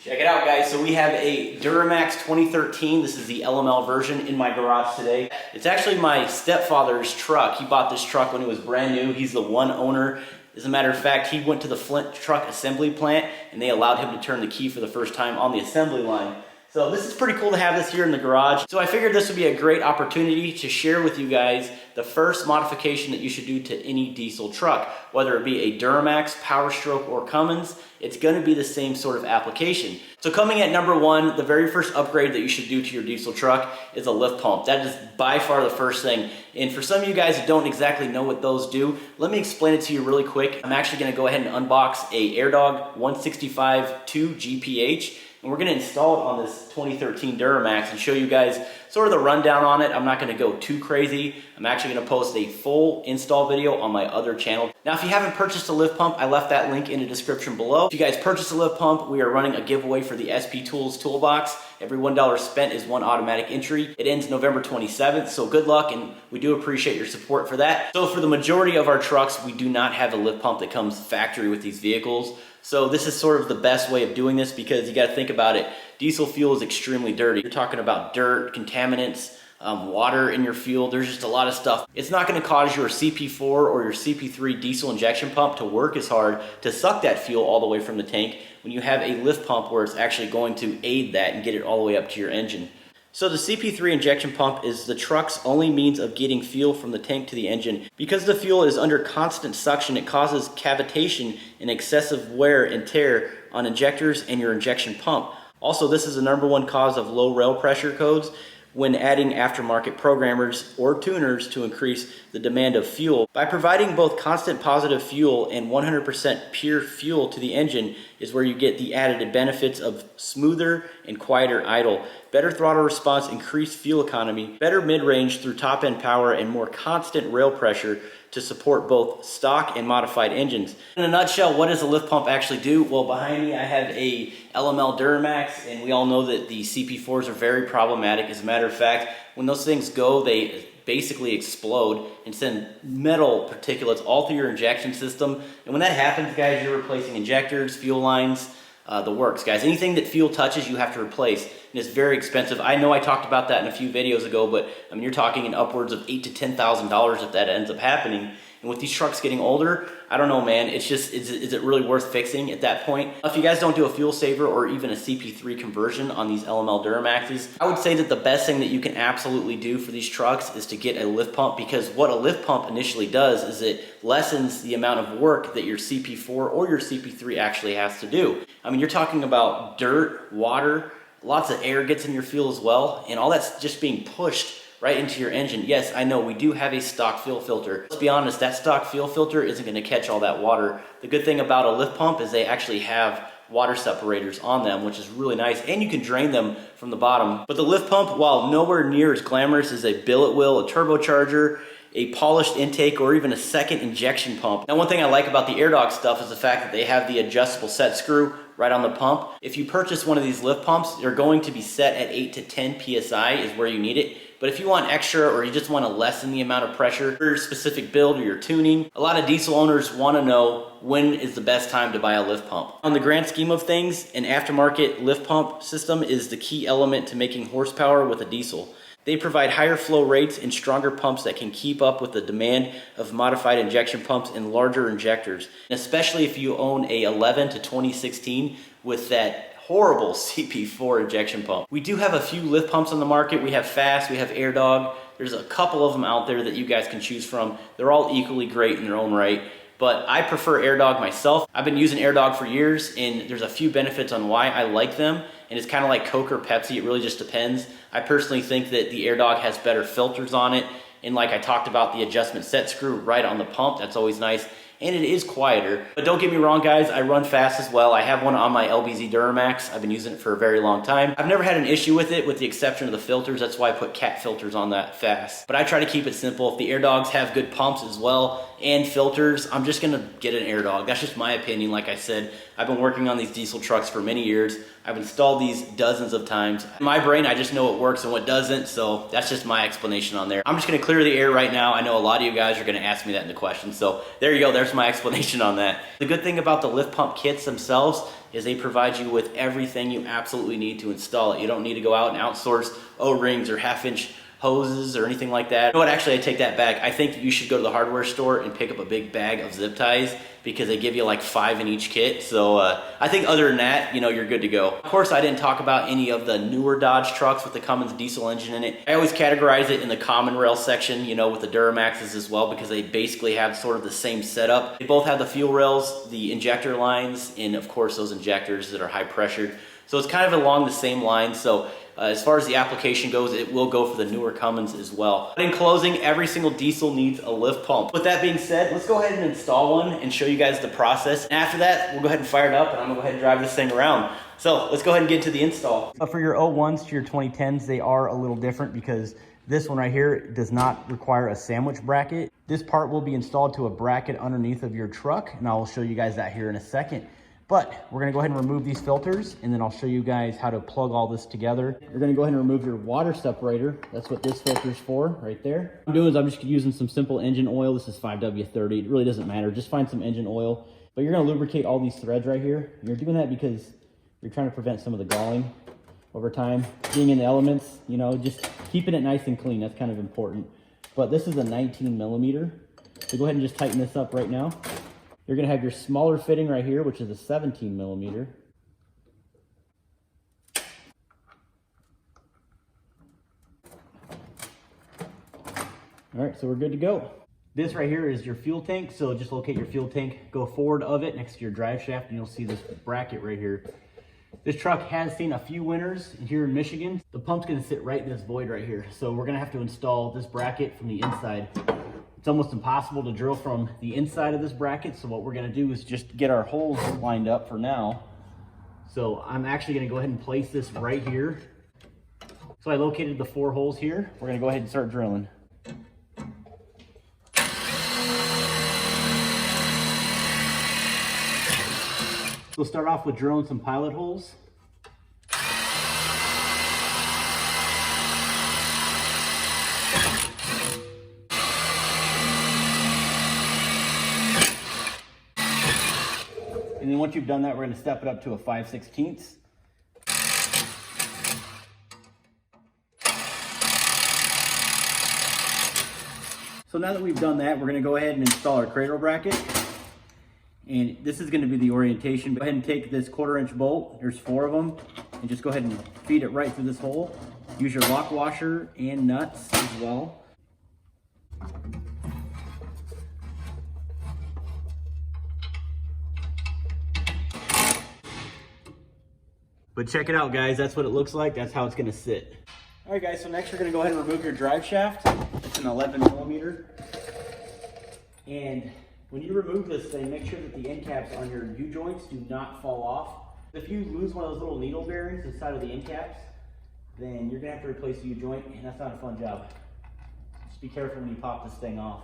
Check it out, guys. So we have a Duramax 2013. This is the LML version in my garage today. It's actually my stepfather's truck. He bought this truck when it was brand new. He's the one owner. As a matter of fact, he went to the Flint truck assembly plant and they allowed him to turn the key for the first time on the assembly line. So this is pretty cool to have this here in the garage. So I figured this would be a great opportunity to share with you guys the first modification that you should do to any diesel truck. Whether it be a Duramax, Powerstroke, or Cummins, it's gonna be the same sort of application. So coming at number one, the very first upgrade that you should do to your diesel truck is a lift pump. That is by far the first thing. And for some of you guys who don't exactly know what those do, let me explain it to you really quick. I'm actually gonna go ahead and unbox a AirDog 165-2 GPH. And we're gonna install it on this 2013 Duramax and show you guys sort of the rundown on it. I'm not gonna go too crazy. I'm actually gonna post a full install video on my other channel. Now, if you haven't purchased a lift pump, I left that link in the description below. If you guys purchase a lift pump, we are running a giveaway for the SP Tools Toolbox. Every $1 spent is one automatic entry. It ends November 27th, so good luck, and we do appreciate your support for that. So for the majority of our trucks, we do not have a lift pump that comes factory with these vehicles. So this is sort of the best way of doing this because you got to think about it. Diesel fuel is extremely dirty. You're talking about dirt, contaminants, water in your fuel. There's just a lot of stuff. It's not going to cause your CP4 or your CP3 diesel injection pump to work as hard to suck that fuel all the way from the tank when you have a lift pump where it's actually going to aid that and get it all the way up to your engine. So the CP3 injection pump is the truck's only means of getting fuel from the tank to the engine. Because the fuel is under constant suction, it causes cavitation and excessive wear and tear on injectors and your injection pump. Also, this is the #1 cause of low rail pressure codes when adding aftermarket programmers or tuners to increase the demand of fuel. By providing both constant positive fuel and 100% pure fuel to the engine is where you get the added benefits of smoother and quieter idle, better throttle response, increased fuel economy, better mid-range through top-end power, and more constant rail pressure to support both stock and modified engines. In a nutshell, what does a lift pump actually do? Well, behind me I have a LML Duramax, and we all know that the CP4s are very problematic. As a matter of fact, when those things go, they basically explode and send metal particulates all through your injection system. And when that happens, guys, you're replacing injectors, fuel lines, the works, guys. Anything that fuel touches, you have to replace, and it's very expensive. I know I talked about that in a few videos ago, but I mean, you're talking in upwards of $8,000 to $10,000 if that ends up happening. And with these trucks getting older, I don't know, man. It's just, is it really worth fixing at that point? If you guys don't do a fuel saver or even a CP3 conversion on these LML Duramaxes, I would say that the best thing that you can absolutely do for these trucks is to get a lift pump, because what a lift pump initially does is it lessens the amount of work that your CP4 or your CP3 actually has to do. I mean, you're talking about dirt, water, lots of air gets in your fuel as well, and all that's just being pushed right into your engine. Yes, I know we do have a stock fuel filter. Let's be honest, that stock fuel filter isn't going to catch all that water. The good thing about a lift pump is they actually have water separators on them, which is really nice, and you can drain them from the bottom. But the lift pump, while nowhere near as glamorous as a billet wheel, a turbocharger, a polished intake, or even a second injection pump. Now, one thing I like about the AirDog stuff is the fact that they have the adjustable set screw right on the pump. If you purchase one of these lift pumps, they're going to be set at 8 to 10 PSI is where you need it. But if you want extra, or you just want to lessen the amount of pressure for your specific build or your tuning, a lot of diesel owners want to know when is the best time to buy a lift pump. On the grand scheme of things, an aftermarket lift pump system is the key element to making horsepower with a diesel. They provide higher flow rates and stronger pumps that can keep up with the demand of modified injection pumps and larger injectors. And especially if you own a 11 to 2016 with that horrible CP4 injection pump. We do have a few lift pumps on the market. We have Fass, we have AirDog. There's a couple of them out there that you guys can choose from. They're all equally great in their own right, but I prefer AirDog myself. I've been using AirDog for years, and there's a few benefits on why I like them, and it's kind of like Coke or Pepsi. It really just depends. I personally think that the AirDog has better filters on it, and like I talked about, the adjustment set screw right on the pump, that's always nice. And it is quieter. But don't get me wrong, guys, I run Fass as well. I have one on my LBZ Duramax. I've been using it for a very long time. I've never had an issue with it, with the exception of the filters. That's why I put cat filters on that Fass. But I try to keep it simple. If the AirDogs have good pumps as well and filters, I'm just gonna get an AirDog. That's just my opinion. Like I said, I've been working on these diesel trucks for many years. I've installed these dozens of times. In my brain, I just know what works and what doesn't, so that's just my explanation on there. I'm just gonna clear the air right now. I know a lot of you guys are gonna ask me that in the questions, so there you go, there's my explanation on that. The good thing about the lift pump kits themselves is they provide you with everything you absolutely need to install it. You don't need to go out and outsource O-rings or half-inch hoses or anything like that. You know what, actually I take that back. I think you should go to the hardware store and pick up a big bag of zip ties because they give you like 5 in each kit. So I think other than that, you know, you're good to go. Of course, I didn't talk about any of the newer Dodge trucks with the Cummins diesel engine in it. I always categorize it in the common rail section, you know, with the Duramaxes as well, because they basically have sort of the same setup. They both have the fuel rails, the injector lines, and of course those injectors that are high pressured. So it's kind of along the same line. So as far as the application goes, it will go for the newer Cummins as well. But in closing, every single diesel needs a lift pump. With that being said, let's go ahead and install one and show you guys the process. And after that, we'll go ahead and fire it up and I'm gonna go ahead and drive this thing around. So let's go ahead and get to the install. For your 01s to your 2010s, they are a little different because this one right here does not require a sandwich bracket. This part will be installed to a bracket underneath of your truck, and I will show you guys that here in a second. But we're gonna go ahead and remove these filters, and then I'll show you guys how to plug all this together. You're gonna go ahead and remove your water separator. That's what this filter is for, right there. What I'm doing is I'm just using some simple engine oil. This is 5W30. It really doesn't matter. Just find some engine oil. But you're gonna lubricate all these threads right here. And you're doing that because you're trying to prevent some of the galling over time. Being in the elements, you know, just keeping it nice and clean. That's kind of important. But this is a 19 millimeter. So go ahead and just tighten this up right now. You're gonna have your smaller fitting right here, which is a 17 millimeter. All right, so we're good to go. This right here is your fuel tank. So just locate your fuel tank, go forward of it next to your drive shaft, and you'll see this bracket right here. This truck has seen a few winters here in Michigan. The pump's gonna sit right in this void right here. So we're gonna have to install this bracket from the inside. It's almost impossible to drill from the inside of this bracket. So what we're gonna do is just get our holes lined up for now. So I'm actually gonna go ahead and place this right here. So I located the 4 holes here. We're gonna go ahead and start drilling. We'll start off with drilling some pilot holes. And then once you've done that, we're going to step it up to a 5/16. So now that we've done that, we're going to go ahead and install our cradle bracket. And this is going to be the orientation. Go ahead and take this 1/4-inch bolt, there's 4 of them, and just go ahead and feed it right through this hole. Use your lock washer and nuts as well. But check it out, guys, that's what it looks like. That's how it's gonna sit. All right, guys, so next you're gonna go ahead and remove your drive shaft. It's an 11 millimeter. And when you remove this thing, make sure that the end caps on your U-joints do not fall off. If you lose one of those little needle bearings inside of the end caps, then you're gonna have to replace the U-joint, and that's not a fun job. Just be careful when you pop this thing off.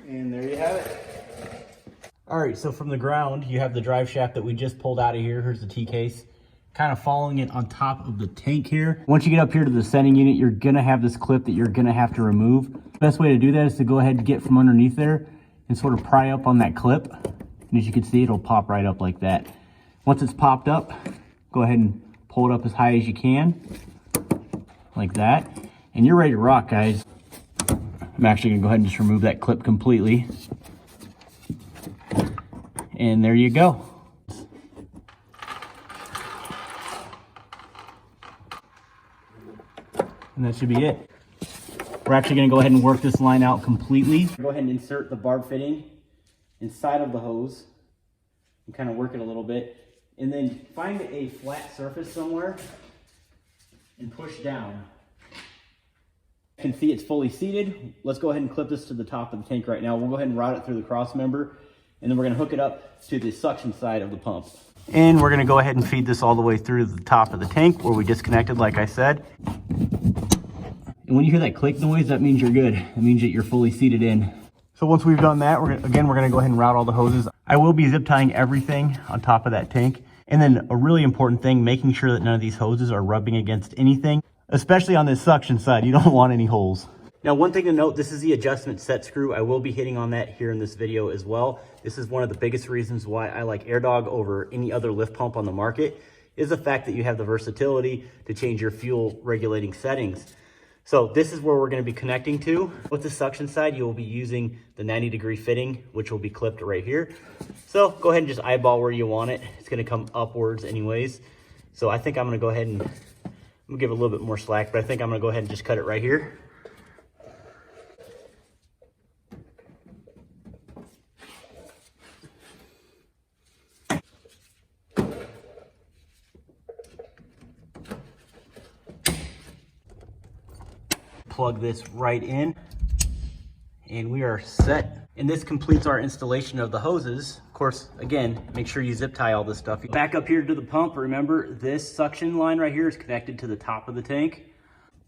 And there you have it. All right, so from the ground, you have the drive shaft that we just pulled out of here. Here's the T-case, kind of following it on top of the tank here. Once you get up here to the sending unit, you're gonna have this clip that you're gonna have to remove. The best way to do that is to go ahead and get from underneath there and sort of pry up on that clip. And as you can see, it'll pop right up like that. Once it's popped up, go ahead and pull it up as high as you can, like that. And you're ready to rock, guys. I'm actually gonna go ahead and just remove that clip completely. And there you go. And that should be it. We're actually gonna go ahead and work this line out completely. Go ahead and insert the barb fitting inside of the hose and kind of work it a little bit. And then find a flat surface somewhere and push down. You can see it's fully seated. Let's go ahead and clip this to the top of the tank right now. We'll go ahead and route it through the cross member, and then we're gonna hook it up to the suction side of the pump. And we're gonna go ahead and feed this all the way through the top of the tank where we disconnected, like I said. And when you hear that click noise, that means you're good. It means that you're fully seated in. So once we've done that, we're gonna go ahead and route all the hoses. I will be zip tying everything on top of that tank. And then a really important thing, making sure that none of these hoses are rubbing against anything, especially on this suction side. You don't want any holes. Now, one thing to note, this is the adjustment set screw. I will be hitting on that here in this video as well. This is one of the biggest reasons why I like AirDog over any other lift pump on the market, is the fact that you have the versatility to change your fuel regulating settings. So this is where we're going to be connecting to. With the suction side, you will be using the 90-degree fitting, which will be clipped right here. So go ahead and just eyeball where you want it. It's going to come upwards anyways. So I think I'm going to go ahead and, I'm going to give it a little bit more slack, but I think I'm going to go ahead and just cut it right here. Plug this right in and we are set. And this completes our installation of the hoses. Of course, again, make sure you zip tie all this stuff. Back up here to the pump, remember this suction line right here is connected to the top of the tank.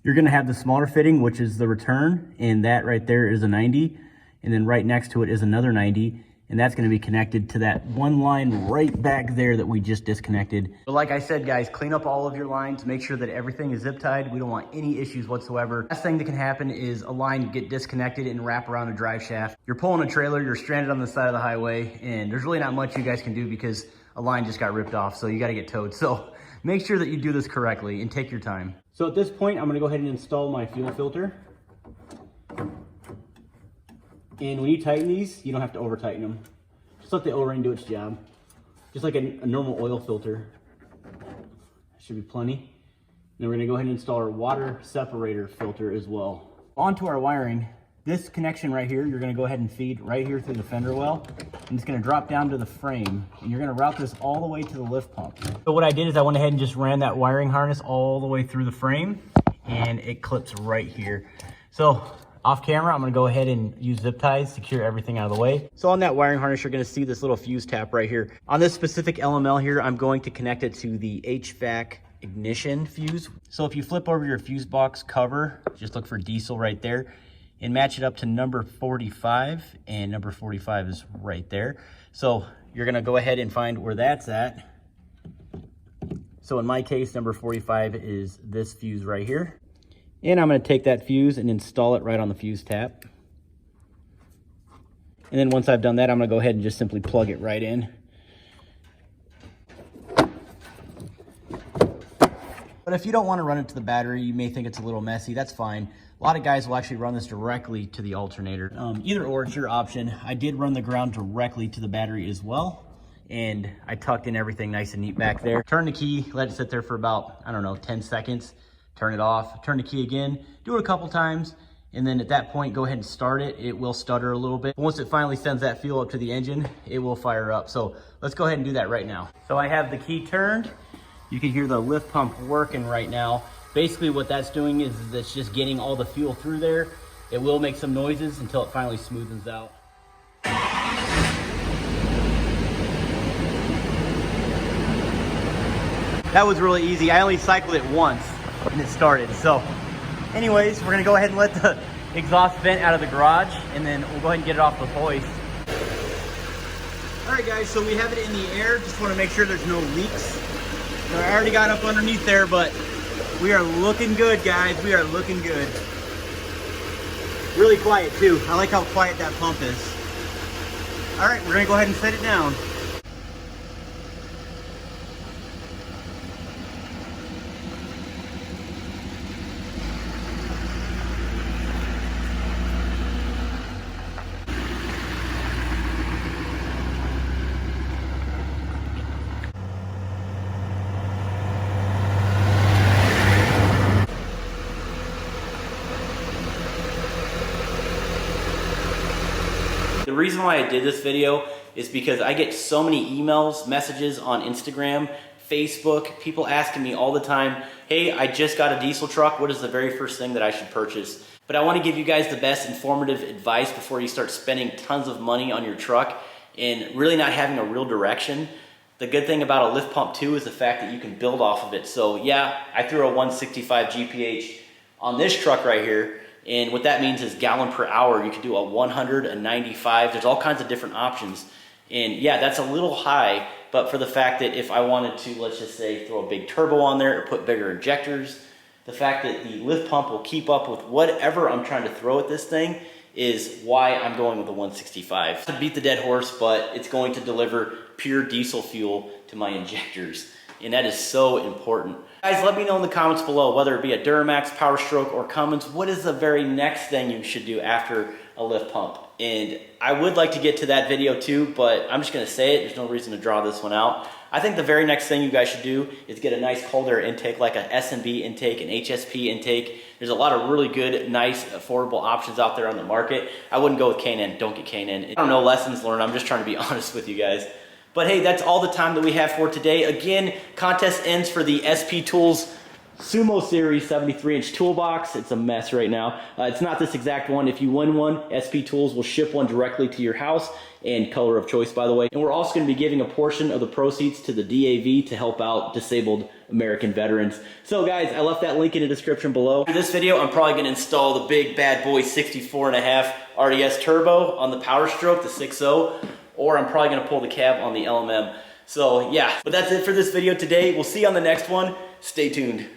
You're gonna have the smaller fitting, which is the return, and that right there is a 90. And then right next to it is another 90. And that's gonna be connected to that one line right back there that we just disconnected. But like I said, guys, clean up all of your lines, make sure that everything is zip tied. We don't want any issues whatsoever. Last thing that can happen is a line get disconnected and wrap around a drive shaft. You're pulling a trailer, you're stranded on the side of the highway, and there's really not much you guys can do because a line just got ripped off, so you gotta get towed. So make sure that you do this correctly and take your time. So at this point, I'm gonna go ahead and install my fuel filter. And when you tighten these, you don't have to over tighten them. Just let the O-ring do its job. Just like a normal oil filter. Should be plenty. And then we're gonna go ahead and install our water separator filter as well. Onto our wiring, this connection right here, you're gonna go ahead and feed right here through the fender well. And it's gonna drop down to the frame. And you're gonna route this all the way to the lift pump. So what I did is I went ahead and just ran that wiring harness all the way through the frame, and it clips right here. So off camera, I'm gonna go ahead and use zip ties, secure everything out of the way. So on that wiring harness, you're gonna see this little fuse tap right here. On this specific LML here, I'm going to connect it to the HVAC ignition fuse. So if you flip over your fuse box cover, just look for diesel right there and match it up to number 45, and number 45 is right there. So you're gonna go ahead and find where that's at. So in my case, number 45 is this fuse right here. And I'm going to take that fuse and install it right on the fuse tap. And then once I've done that, I'm going to go ahead and just simply plug it right in. But if you don't want to run it to the battery, you may think it's a little messy, that's fine. A lot of guys will actually run this directly to the alternator. Either or, it's your option. I did run the ground directly to the battery as well. And I tucked in everything nice and neat back there. Turn the key, let it sit there for about, I don't know, 10 seconds. Turn it off, turn the key again, do it a couple times, and then at that point, go ahead and start it. It will stutter a little bit. Once it finally sends that fuel up to the engine, it will fire up. So let's go ahead and do that right now. So I have the key turned. You can hear the lift pump working right now. Basically what that's doing is it's just getting all the fuel through there. It will make some noises until it finally smoothens out. That was really easy. I only cycled it once and it started. So anyways, we're gonna go ahead and let the exhaust vent out of the garage, and then we'll go ahead and get it off the hoist. All right guys, so we have it in the air. Just wanna make sure there's no leaks. Now, I already got up underneath there, but we are looking good, guys. We are looking good. Really quiet too. I like how quiet that pump is. All right, we're gonna go ahead and set it down. The reason why I did this video is because I get so many emails, messages on Instagram, Facebook, people asking me all the time, hey, I just got a diesel truck, what is the very first thing that I should purchase? But I want to give you guys the best informative advice before you start spending tons of money on your truck and really not having a real direction. The good thing about a lift pump too is the fact that you can build off of it. So yeah, I threw a 165 GPH on this truck right here. And what that means is gallon per hour. You could do a 100, a 95. There's all kinds of different options. And yeah, that's a little high, but but for the fact that if I wanted to, let's just say, throw a big turbo on there or put bigger injectors, the fact that the lift pump will keep up with whatever I'm trying to throw at this thing is why I'm going with the 165. To beat the dead horse, but it's going to deliver pure diesel fuel to my injectors. And that is so important. Guys, let me know in the comments below, whether it be a Duramax, Powerstroke, or Cummins, what is the very next thing you should do after a lift pump? And I would like to get to that video too, but I'm just gonna say it, there's no reason to draw this one out. I think the very next thing you guys should do is get a nice cold air intake, like a S&B intake, an HSP intake. There's a lot of really good, nice, affordable options out there on the market. I wouldn't go with K&N, don't get K&N. I don't know, lessons learned, I'm just trying to be honest with you guys. But hey, that's all the time that we have for today. Again, contest ends for the SP Tools Sumo Series 73-inch toolbox. It's a mess right now. It's not this exact one. If you win one, SP Tools will ship one directly to your house, and color of choice, by the way. And we're also going to be giving a portion of the proceeds to the DAV to help out disabled American veterans. So guys, I left that link in the description below. For this video, I'm probably going to install the big bad boy 64.5 RDS turbo on the Powerstroke, the 6.0, or I'm probably going to pull the cab on the LMM. So yeah, but that's it for this video today. We'll see you on the next one. Stay tuned.